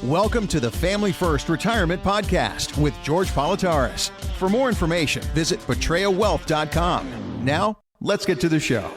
Welcome to the Family First Retirement Podcast with George Politarhos. For more information, visit betrayawealth.com. Now, let's get to the show.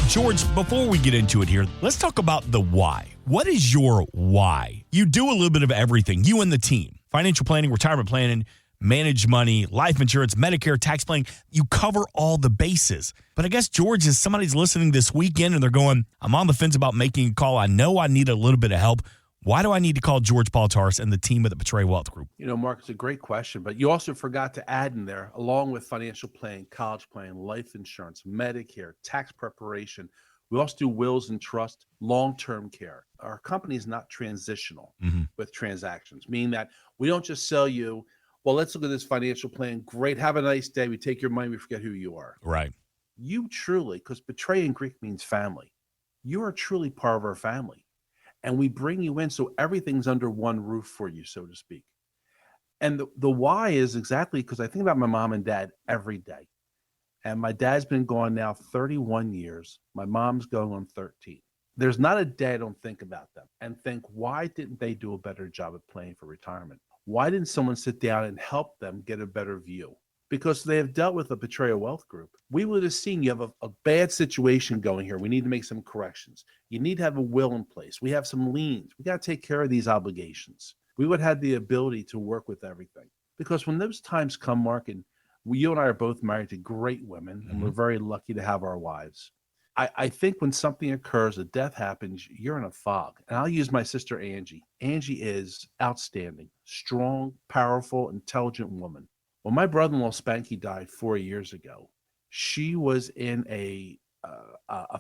George, before we get into it here, let's talk about the why. What is your why? You do a little bit of everything, you and the team. Financial planning, retirement planning, manage money, life insurance, Medicare, tax planning. You cover all the bases. But I guess, George, if somebody's listening this weekend and they're going, I'm on the fence about making a call. I know I need a little bit of help. Why do I need to call George Politarhos and the team at the Portray Wealth Group? You know, Mark, it's a great question, but you also forgot to add in there, along with financial planning, college planning, life insurance, Medicare, tax preparation. We also do wills and trust, long-term care. Our company is not transitional with transactions, meaning that we don't just sell you, well, let's look at this financial plan. Great. Have a nice day. We take your money. We forget who you are. Right. You truly, because betray in Greek means family. You are truly part of our family. And we bring you in so everything's under one roof for you, so to speak. And the why is exactly because I think about my mom and dad every day. And my dad's been gone now 31 years. My mom's going on 13. There's not a day I don't think about them and think, why didn't they do a better job at planning for retirement? Why didn't someone sit down and help them get a better view? Because they have dealt with a Portray Wealth Group. We would have seen you have a bad situation going here. We need to make some corrections. You need to have a will in place. We have some liens. We got to take care of these obligations. We would have the ability to work with everything. Because when those times come, Mark, and you and I are both married to great women, and we're very lucky to have our wives. I think when something occurs, a death happens, you're in a fog. And I'll use my sister, Angie. Angie is outstanding, strong, powerful, intelligent woman. When my brother-in-law Spanky died 4 years ago, she was in a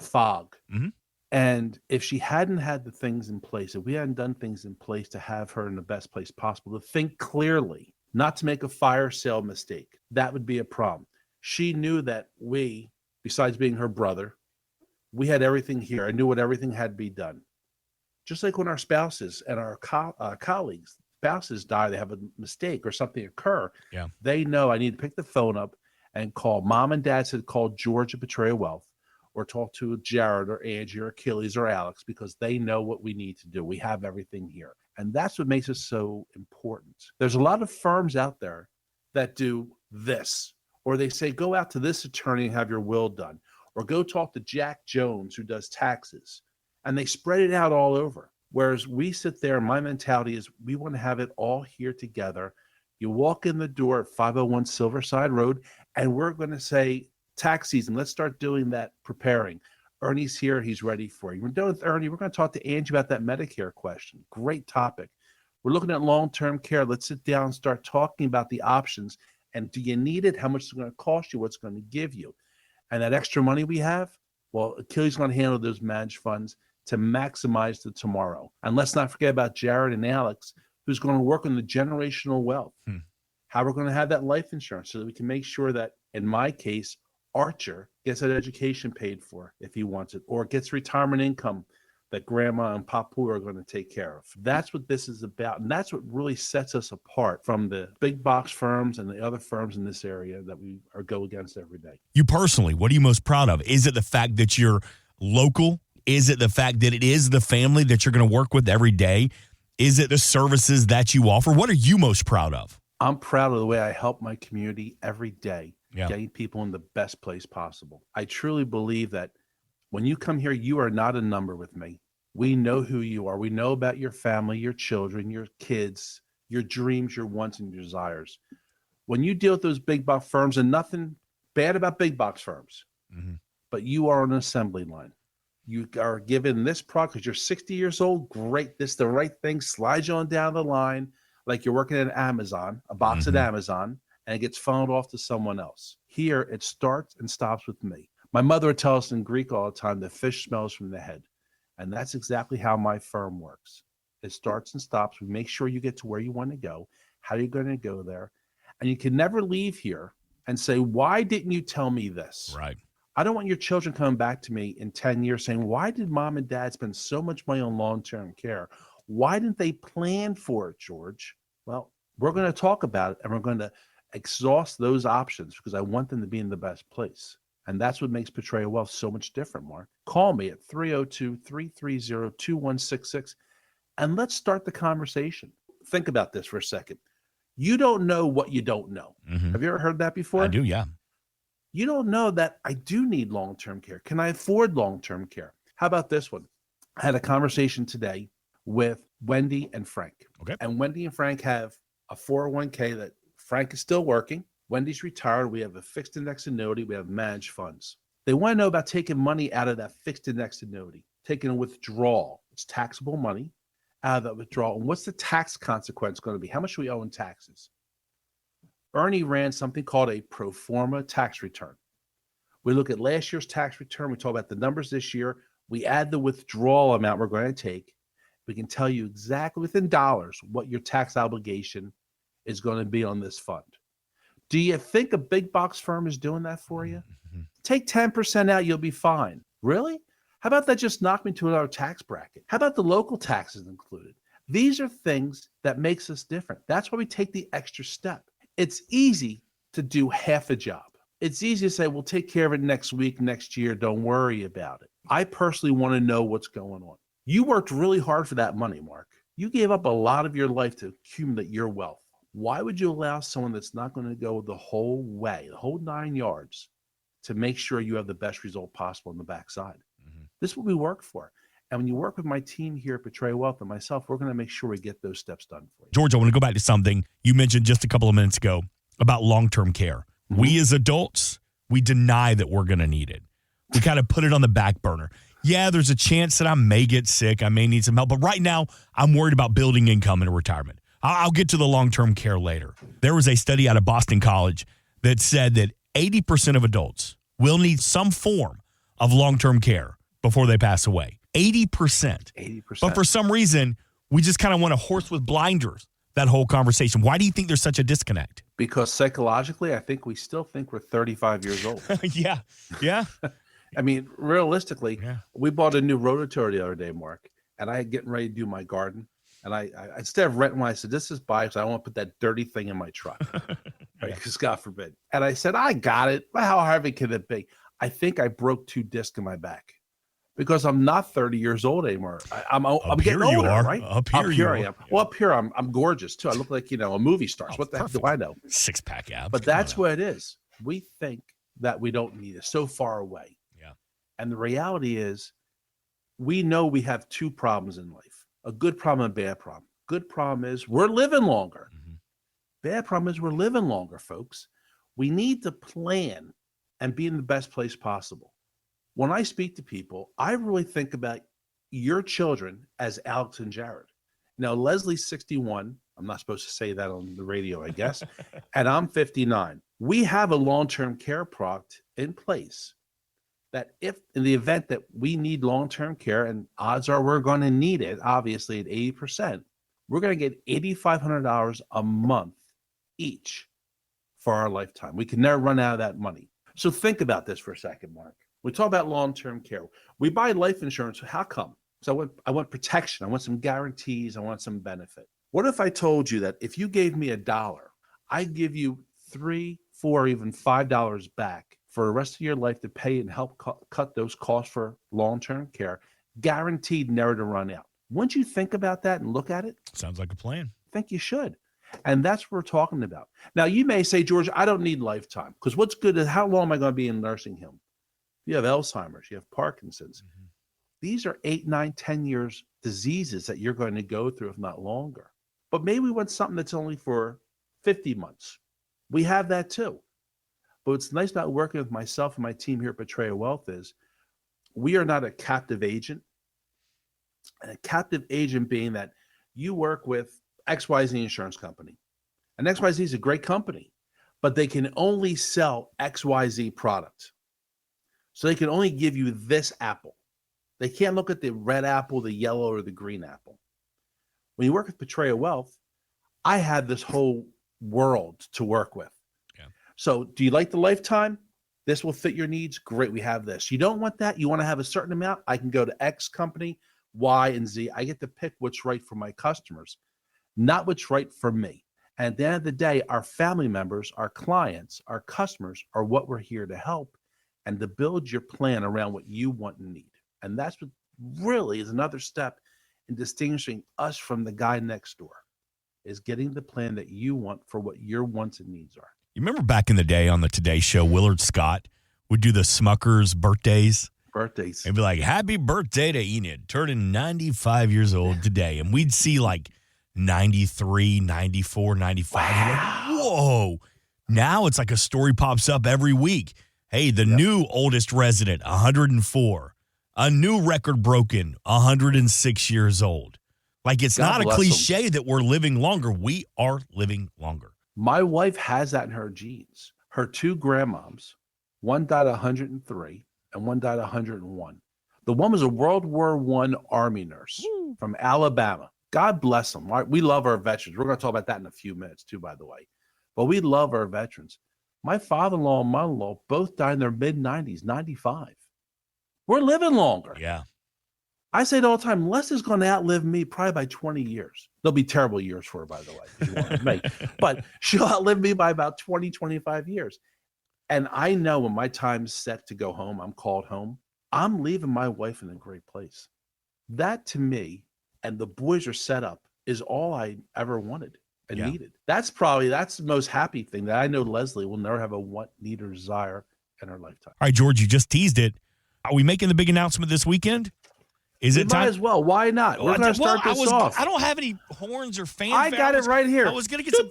fog. And if she hadn't had the things in place, if we hadn't done things in place to have her in the best place possible, to think clearly, not to make a fire sale mistake, that would be a problem. She knew that we, besides being her brother, we had everything here. I knew what everything had to be done. Just like when our spouses and our colleagues, spouses die, they have a mistake or something occur. Yeah. They know I need to pick the phone up and call. Mom and dad said call George at Portray Wealth or talk to Jared or Angie or Achilles or Alex because they know what we need to do. We have everything here. And that's what makes us so important. There's a lot of firms out there that do this, or they say, go out to this attorney and have your will done, or go talk to Jack Jones who does taxes, and they spread it out all over. Whereas we sit there, and my mentality is we want to have it all here together. You walk in the door at 501 Silverside Road, and we're going to say, tax season, let's start doing that preparing. Ernie's here. He's ready for you. We're done with Ernie. We're going to talk to Angie about that Medicare question. Great topic. We're looking at long-term care. Let's sit down and start talking about the options. And do you need it? How much it's going to cost you? What's going to give you? And that extra money we have, well, Achilles is going to handle those managed funds to maximize the tomorrow. And let's not forget about Jared and Alex, who's going to work on the generational wealth. How we're going to have that life insurance so that we can make sure that, in my case, Archer gets that education paid for if he wants it, or gets retirement income that grandma and papu are going to take care of. That's what this is about. And that's what really sets us apart from the big box firms and the other firms in this area that we go against every day. You personally, what are you most proud of? Is it the fact that you're local? Is it the fact that it is the family that you're going to work with every day? Is it the services that you offer? What are you most proud of? I'm proud of the way I help my community every day, getting people in the best place possible. I truly believe that when you come here, you are not a number with me. We know who you are. We know about your family, your children, your kids, your dreams, your wants, and your desires. When you deal with those big box firms, and nothing bad about big box firms, but you are on an assembly line. You are given this product because you're 60 years old. Great. This is the right thing. Slide you on down the line like you're working at Amazon, a box at Amazon, and it gets funneled off to someone else. Here, it starts and stops with me. My mother would tell us in Greek all the time, the fish smells from the head. And that's exactly how my firm works. It starts and stops. We make sure you get to where you want to go, how you're going to go there. And you can never leave here and say, why didn't you tell me this? Right. I don't want your children coming back to me in 10 years saying, why did mom and dad spend so much money on long-term care? Why didn't they plan for it, George? Well, we're going to talk about it, and we're going to exhaust those options because I want them to be in the best place. And that's what makes Portray Wealth so much different, Mark. Call me at 302-330-2166 and let's start the conversation. Think about this for a second. You don't know what you don't know. Mm-hmm. Have you ever heard that before? I do, yeah. You don't know that I do need long-term care. Can I afford long-term care? How about this one? I had a conversation today with Wendy and Frank. Okay. And Wendy and Frank have a 401k that Frank is still working. Wendy's retired. We have a fixed index annuity. We have managed funds. They want to know about taking money out of that fixed index annuity, taking a withdrawal. It's taxable money out of that withdrawal. And what's the tax consequence going to be? How much do we owe in taxes? Ernie ran something called a pro forma tax return. We look at last year's tax return. We talk about the numbers this year. We add the withdrawal amount we're going to take. We can tell you exactly within dollars what your tax obligation is going to be on this fund. Do you think a big box firm is doing that for you? Mm-hmm. Take 10% out, you'll be fine. Really? How about that just knock me to another tax bracket? How about the local taxes included? These are things that makes us different. That's why we take the extra step. It's easy to do half a job. It's easy to say, we'll take care of it next week, next year. Don't worry about it. I personally want to know what's going on. You worked really hard for that money, Mark. You gave up a lot of your life to accumulate your wealth. Why would you allow someone that's not going to go the whole way, the whole 9 yards, to make sure you have the best result possible on the backside? Mm-hmm. This is what we work for. And when you work with my team here at Portray Wealth and myself, we're going to make sure we get those steps done for you. George, I want to go back to something you mentioned just a couple of minutes ago about long-term care. Mm-hmm. We as adults, we deny that we're going to need it. We kind of put it on the back burner. Yeah, there's a chance that I may get sick. I may need some help. But right now, I'm worried about building income in retirement. I'll get to the long-term care later. There was a study out of Boston College that said that 80% of adults will need some form of long-term care before they pass away. 80%. 80%. But for some reason, we just kind of want a horse with blinders, that whole conversation. Why do you think there's such a disconnect? Because psychologically, I think we still think we're 35 years old. Yeah. I mean, realistically, we bought a new rototiller the other day, Mark, and I had getting ready to do my garden. And I instead of renting one, I said, this is buy, because I don't want to put that dirty thing in my truck. Right? Because God forbid. And I said, I got it. Well, how heavy can it be? I think I broke 2 discs in my back because I'm not 30 years old anymore. I'm getting older, right? Up here I am. Well, up here, I'm gorgeous too. I look like, a movie star. So what the heck do I know? 6-pack abs. But that's what it is. We think that we don't need it. So far away. Yeah. And the reality is, we know we have 2 problems in life. A good problem and a bad problem. Good problem is we're living longer. Mm-hmm. Bad problem is we're living longer, folks. We need to plan and be in the best place possible. When I speak to people, I really think about your children as Alex and Jared. Now, Leslie's 61. I'm not supposed to say that on the radio, I guess. And I'm 59. We have a long-term care product in place that if in the event that we need long-term care, and odds are we're going to need it, obviously at 80%, we're going to get $8,500 a month each for our lifetime. We can never run out of that money. So think about this for a second, Mark. We talk about long-term care. We buy life insurance. How come? So I want protection. I want some guarantees. I want some benefit. What if I told you that if you gave me $1, I'd give you $3, $4, even $5 back for the rest of your life to pay and help cut those costs for long-term care, guaranteed never to run out. Wouldn't you think about that and look at it? Sounds like a plan. I think you should. And that's what we're talking about. Now, you may say, George, I don't need lifetime, because what's good is how long am I going to be in nursing home? You have Alzheimer's, you have Parkinson's. Mm-hmm. These are 8, 9, 10 years diseases that you're going to go through, if not longer. But maybe we want something that's only for 50 months. We have that too. But what's nice about working with myself and my team here at Portray Wealth is we are not a captive agent. And a captive agent being that you work with XYZ insurance company. And XYZ is a great company, but they can only sell XYZ product. So they can only give you this apple. They can't look at the red apple, the yellow, or the green apple. When you work with Portray Wealth, I have this whole world to work with. So do you like the lifetime? This will fit your needs. Great, we have this. You don't want that? You want to have a certain amount? I can go to X company, Y, and Z. I get to pick what's right for my customers, not what's right for me. And at the end of the day, our family members, our clients, our customers are what we're here to help and to build your plan around what you want and need. And that's what really is another step in distinguishing us from the guy next door is getting the plan that you want for what your wants and needs are. You remember back in the day on the Today Show, Willard Scott would do the Smuckers birthdays? And be like, happy birthday to Enid, turning 95 years old today. And we'd see like 93, 94, 95. Wow. Like, whoa. Now it's like a story pops up every week. Hey, the new oldest resident, 104. A new record broken, 106 years old. Like, it's not a cliche that we're living longer. We are living longer. My wife has that in her genes. Her two grandmoms, one died at 103 and one died at 101. The one was a World War I Army nurse from Alabama. God bless them. Right? We love our veterans. We're going to talk about that in a few minutes too, by the way. But we love our veterans. My father-in-law and mother-in-law both died in their mid-90s, 95. We're living longer. Yeah. I say it all the time, Leslie's going to outlive me probably by 20 years. They'll be terrible years for her, by the way, if you want to make. But she'll outlive me by about 20, 25 years. And I know when my time's set to go home, I'm called home, I'm leaving my wife in a great place. That to me, and the boys are set up, is all I ever wanted and needed. That's the most happy thing that I know Leslie will never have a want, need, or desire in her lifetime. All right, George, you just teased it. Are we making the big announcement this weekend? Is it time? Might as well. Why not? We're going to start this off. I don't have any horns or fanfare. I got it right here. I was going to get some.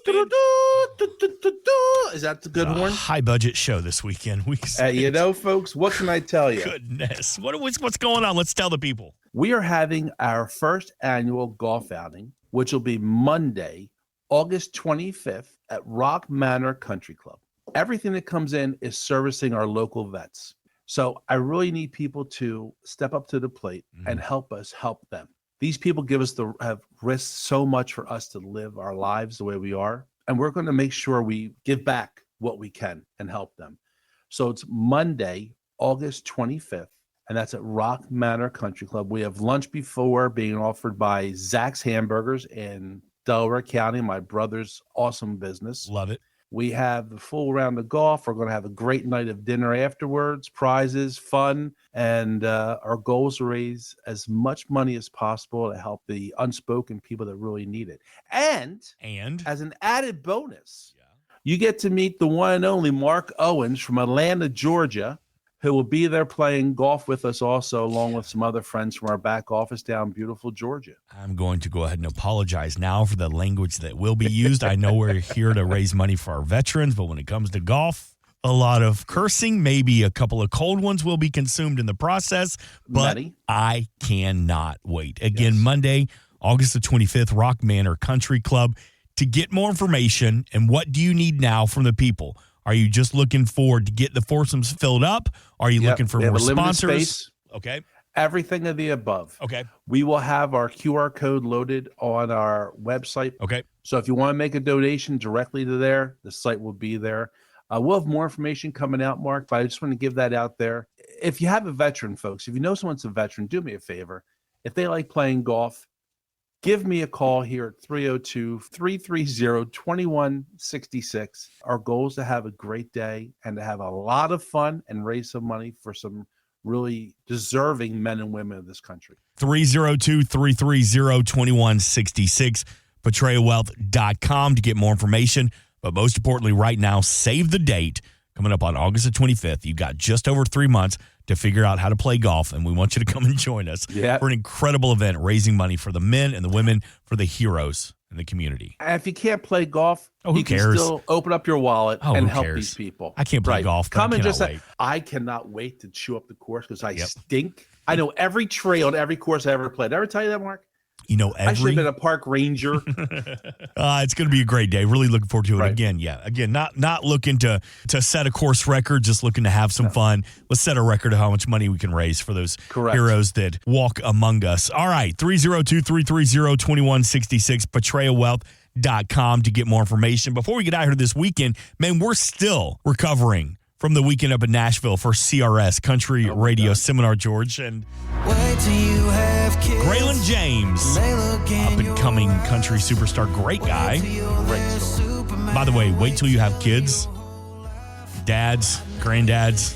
Is that the good horn? High budget show this weekend. You know, folks, what can I tell you? Goodness. What's going on? Let's tell the people. We are having our first annual golf outing, which will be Monday, August 25th at Rock Manor Country Club. Everything that comes in is servicing our local vets. So I really need people to step up to the plate and help us help them. These people have risked so much for us to live our lives the way we are. And we're going to make sure we give back what we can and help them. So it's Monday, August 25th, and that's at Rock Manor Country Club. We have lunch before being offered by Zach's Hamburgers in Delaware County, my brother's awesome business. Love it. We have the full round of golf. We're going to have a great night of dinner afterwards, prizes, fun, and our goal is to raise as much money as possible to help the unspoken people that really need it. And as an added bonus, you get to meet the one and only Mark Owens from Atlanta, Georgia, who will be there playing golf with us also, along with some other friends from our back office down in beautiful Georgia. I'm going to go ahead and apologize now for the language that will be used. I know we're here to raise money for our veterans, but when it comes to golf, a lot of cursing, maybe a couple of cold ones will be consumed in the process, but I cannot wait. Again, Monday, August the 25th, Rock Manor Country Club. To get more information, and what do you need now from the people? Are you just looking to get the foursomes filled up? Are you looking for more sponsors? Space. Okay. Everything of the above. Okay. We will have our QR code loaded on our website. Okay. So if you want to make a donation directly to there, the site will be there. We'll have more information coming out, Mark, but I just want to give that out there. If you have a veteran, folks, if you know someone's a veteran, do me a favor. If they like playing golf, give me a call here at 302-330-2166. Our goal is to have a great day and to have a lot of fun and raise some money for some really deserving men and women of this country. 302-330-2166, PetraeaWealth.com to get more information. But most importantly, right now, save the date. Coming up on August the 25th, you've got just over 3 months to figure out how to play golf, and we want you to come and join us for an incredible event, raising money for the men and the women, for the heroes in the community. And if you can't play golf, who cares? Can still open up your wallet and help these people. I can't play golf. Come and just say, I cannot wait to chew up the course because I stink. I know every trail and every course I ever played. Did I ever tell you that, Mark? You know, I should have been a park ranger. It's going to be a great day. Really looking forward to it. Again, not looking to set a course record, just looking to have some fun. Let's set a record of how much money we can raise for those heroes that walk among us. All right, 302-330-2166, PetraeaWealth.com to get more information. Before we get out here this weekend, man, we're still recovering from the weekend up in Nashville for CRS Country Radio Seminar, George. And Greylan James, up-and-coming country superstar, great guy. By the way, wait till you have kids, dads, granddads.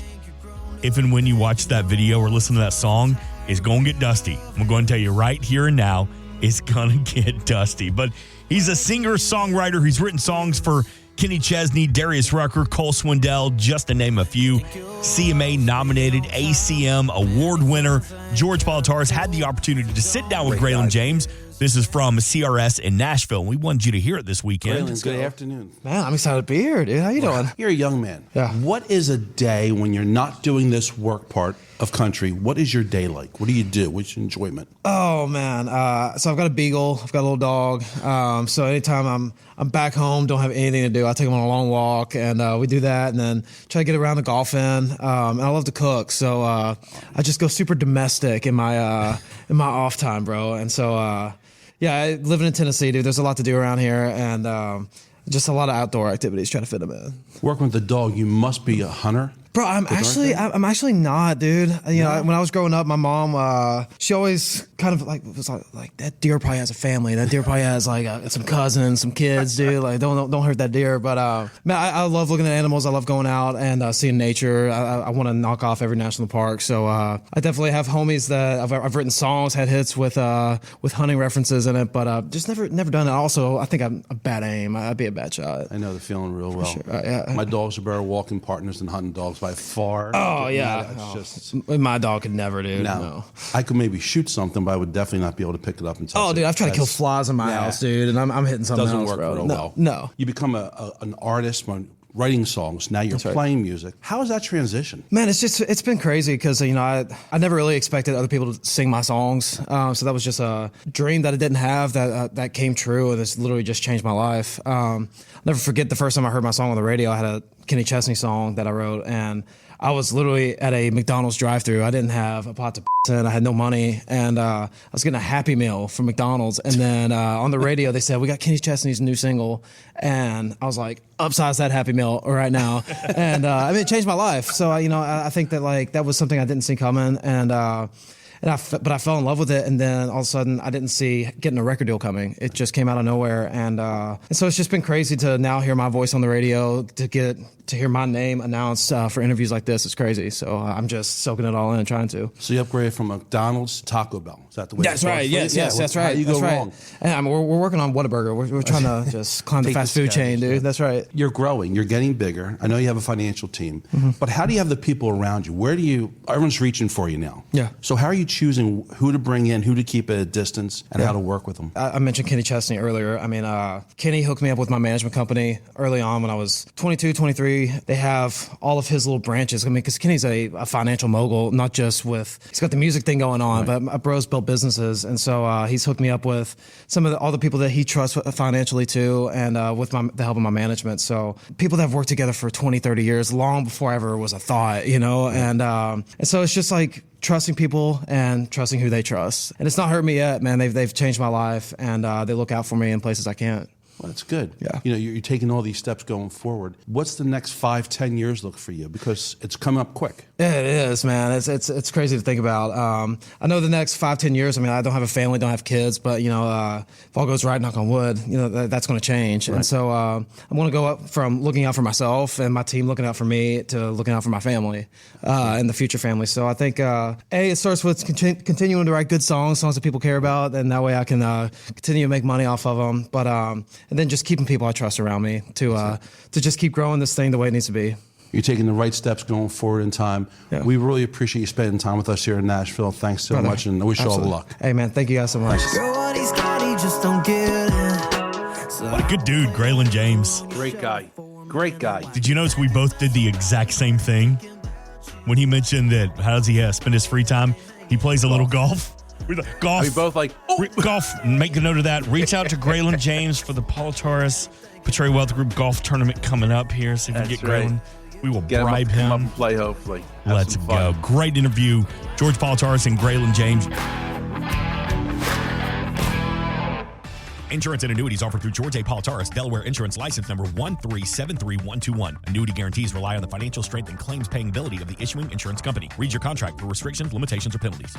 If and when you watch that video or listen to that song, is going to get dusty. I'm going to tell you right here and now, it's going to get dusty. But he's a singer-songwriter. He's written songs for Kenny Chesney, Darius Rucker, Cole Swindell, just to name a few. CMA-nominated, ACM award winner. George Politarhos had the opportunity to sit down with Greylan James. This is from CRS in Nashville. We wanted you to hear it this weekend. Greylan, good afternoon. Man, I'm excited to be here, dude. How you doing? You're a young man. Yeah. What is a day when you're not doing this work part of country? What is your day like? What do you do? What's your enjoyment? Oh, man. So I've got a beagle. I've got a little dog. So anytime I'm back home, don't have anything to do, I take him on a long walk, and we do that, and then try to get around the golfing. And I love to cook, so I just go super domestic in my off time, bro. And so yeah, living in Tennessee, dude, there's a lot to do around here, and just a lot of outdoor activities, trying to fit them in. Working with the dog, you must be a hunter. Bro, I'm actually not, dude. You know, when I was growing up, my mom, she always kind of was like that deer probably has a family. That deer probably has some cousins, some kids, dude. Like don't hurt that deer. But man, I love looking at animals. I love going out and seeing nature. I want to knock off every national park. So I definitely have homies that I've written songs, had hits with hunting references in it, but just never done it. Also, I think I'm a bad aim. I'd be a bad shot. I know the feeling real well. Sure. Yeah. My dogs are better walking partners than hunting dogs by far. Oh yeah, It's just my dog could never, dude. No. I could maybe shoot something, but I would definitely not be able to pick it up and touch it. Oh, dude, I've tried to kill flies in my house, dude, and I'm hitting something doesn't else, work bro. real well. No. You become an artist, writing songs. Now you're playing music. How is that transition? Man, it's been crazy because I never really expected other people to sing my songs. So that was just a dream that I didn't have that came true, and it's literally just changed my life. I'll never forget the first time I heard my song on the radio. I had a Kenny Chesney song that I wrote, and I was literally at a McDonald's drive-thru. I didn't have a pot to piss in. I had no money, and I was getting a Happy Meal from McDonald's. And then on the radio, they said, we got Kenny Chesney's new single. And I was like, upsize that Happy Meal right now. And it changed my life. So, I think that that was something I didn't see coming. But I fell in love with it, and then all of a sudden I didn't see getting a record deal coming. It just came out of nowhere, and so it's just been crazy to now hear my voice on the radio, to hear my name announced for interviews like this. It's crazy. So I'm just soaking it all in and trying to. So you upgraded from McDonald's to Taco Bell. Is that the way? That's right. Yes, that's right. How you go wrong? And we're working on Whataburger. We're trying to just climb the fast food chain, dude. That's right. You're growing. You're getting bigger. I know you have a financial team, but how do you have the people around you? Everyone's reaching for you now. Yeah. So how are you choosing who to bring in, who to keep at a distance, and how to work with them? I mentioned Kenny Chesney earlier. I mean, Kenny hooked me up with my management company early on when I was 22, 23. They have all of his little branches. I mean, because Kenny's a financial mogul, not just he's got the music thing going on, but my bros built businesses. And so he's hooked me up with all the people that he trusts financially too, and with the help of my management. So people that have worked together for 20, 30 years, long before I ever was a thought, and so it's just like trusting people and trusting who they trust. And it's not hurt me yet, man. They've changed my life, and they look out for me in places I can't. Well, that's good. Yeah. You're taking all these steps going forward. What's the next 5-10 years look for you? Because it's coming up quick. Yeah, it is, man. It's crazy to think about. I know the next 5-10 years. I mean, I don't have a family, don't have kids, but if all goes right, knock on wood, that's going to change. Right. And so I'm going to go up from looking out for myself and my team looking out for me to looking out for my family and the future family. So I think it starts with continuing to write good songs that people care about, and that way I can continue to make money off of them. But and then just keeping people I trust around me to just keep growing this thing the way it needs to be. You're taking the right steps going forward in time. Yeah. We really appreciate you spending time with us here in Nashville. Thanks so much, and I wish you all the luck. Hey, man, thank you guys so much. What a good dude, Greylan James. Great guy. Great guy. Did you notice we both did the exact same thing? When he mentioned that, how does he spend his free time? He plays a little golf. Golf. Are we both like, golf, make a note of that. Reach out to Greylan James for the Politarhos Portray Wealth Group golf tournament coming up here. See if we can get Greylan. We will bribe him. Come up and play, hopefully. Let's go. Great interview. George Politarhos and Greylan James. Insurance and annuities offered through George A. Politarhos, Delaware Insurance License Number 1373121. Annuity guarantees rely on the financial strength and claims paying ability of the issuing insurance company. Read your contract for restrictions, limitations, or penalties.